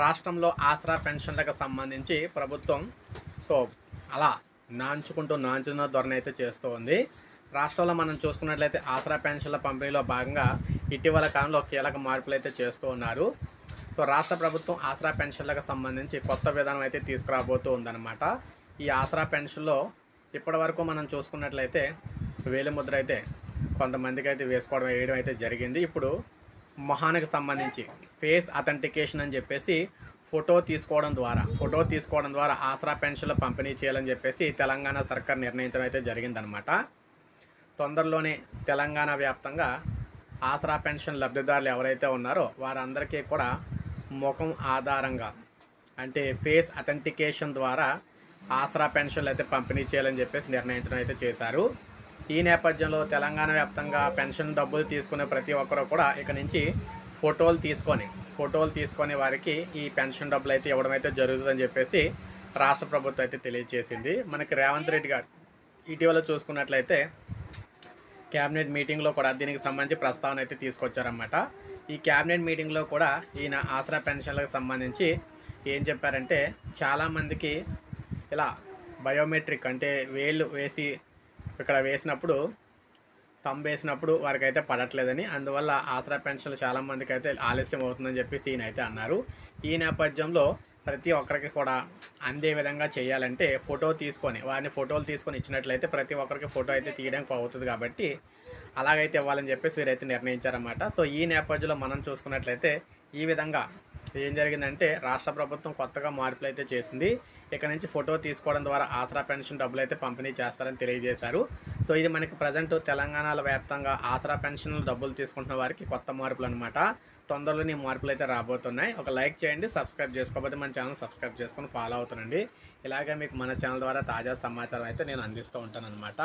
రాష్ట్రంలో ఆసరా పెన్షన్లకు సంబంధించి ప్రభుత్వం సో అలా నాంచున్న ధోరణి అయితే చేస్తూ ఉంది. రాష్ట్రంలో మనం చూసుకున్నట్లయితే ఆసరా పెన్షన్ల పంపిణీలో భాగంగా ఇటీవల కాలంలో కీలక మార్పులు అయితే చేస్తూ ఉన్నారు. సో రాష్ట్ర ప్రభుత్వం ఆసరా పెన్షన్లకు సంబంధించి కొత్త విధానం అయితే తీసుకురాబోతూ ఉందన్నమాట. ఈ ఆసరా పెన్షన్లో ఇప్పటి వరకు మనం చూసుకున్నట్లయితే వేలిముద్ర అయితే కొంతమందికి అయితే వేయడం అయితే జరిగింది. ఇప్పుడు మొహానికి సంబంధించి ఫేస్ అథెంటికేషన్ అని చెప్పేసి ఫోటో తీసుకోవడం ద్వారా ఆసరా పెన్షన్లు పంపిణీ చేయాలని చెప్పేసి తెలంగాణ సర్కార్ నిర్ణయించడం అయితే జరిగిందనమాట. తొందరలోనే తెలంగాణ వ్యాప్తంగా ఆసరా పెన్షన్ లబ్ధిదారులు ఎవరైతే ఉన్నారో వారందరికీ కూడా ముఖం ఆధారంగా అంటే ఫేస్ అథెంటికేషన్ ద్వారా ఆసరా పెన్షన్లు అయితే పంపిణీ చేయాలని చెప్పేసి నిర్ణయించడం అయితే చేశారు. ఈ నేపథ్యంలో తెలంగాణ వ్యాప్తంగా పెన్షన్ డబ్బులు తీసుకునే ప్రతి ఒక్కరూ కూడా ఇక నుంచి ఫోటోలు తీసుకొని వారికి ఈ పెన్షన్ డబ్బులు అయితే ఇవ్వడం అయితే జరుగుతుందని చెప్పేసి రాష్ట్ర ప్రభుత్వం అయితే తెలియజేసింది. మనకి రేవంత్ రెడ్డి గారు ఇటీవల చూసుకున్నట్లయితే క్యాబినెట్ మీటింగ్లో కూడా దీనికి సంబంధించి ప్రస్తావన అయితే తీసుకొచ్చారన్నమాట. ఈ క్యాబినెట్ మీటింగ్లో కూడా ఈయన ఆసరా పెన్షన్లకు సంబంధించి ఏం చెప్పారంటే చాలామందికి ఇలా బయోమెట్రిక్ అంటే వేళ్ళు వేసి ఇక్కడ వేసినప్పుడు వేసినప్పుడు వారికి అయితే పడట్లేదని, అందువల్ల ఆసరా పెన్షన్లు చాలామందికి అయితే ఆలస్యం అవుతుందని చెప్పేసి ఈయన అయితే అన్నారు. ఈ నేపథ్యంలో ప్రతి ఒక్కరికి కూడా అందే విధంగా చేయాలంటే వారిని ఫోటోలు తీసుకొని ఇచ్చినట్లయితే ప్రతి ఒక్కరికి ఫోటో అయితే తీయడానికి అవుతుంది కాబట్టి అలాగైతే ఇవ్వాలని చెప్పేసి వీరైతే నిర్ణయించారన్నమాట. సో ఈ నేపథ్యంలో మనం చూసుకున్నట్లయితే ఈ విధంగా ఏం జరిగిందంటే రాష్ట్ర ప్రభుత్వం కొత్తగా మార్పులు అయితే చేసింది. ఇక నుంచి ఫోటో తీసుకోవడం ద్వారా ఆసరా పెన్షన్ డబ్బులు అయితే పంపిణీ చేస్తారని తెలియజేశారు. సో ఇది మనకి ప్రజెంట్ తెలంగాణలో వ్యాప్తంగా ఆసరా పెన్షన్లు డబ్బులు తీసుకుంటున్న వారికి కొత్త మార్పులు అనమాట. తొందరలోనే మార్పులు అయితే రాబోతున్నాయి. ఒక లైక్ చేయండి, సబ్స్క్రైబ్ చేసుకోకపోతే మన ఛానల్ సబ్స్క్రైబ్ చేసుకొని ఫాలో అవుతుండండి. ఇలాగే మీకు మన ఛానల్ ద్వారా తాజా సమాచారం అయితే నేను అందిస్తూ ఉంటాను అనమాట.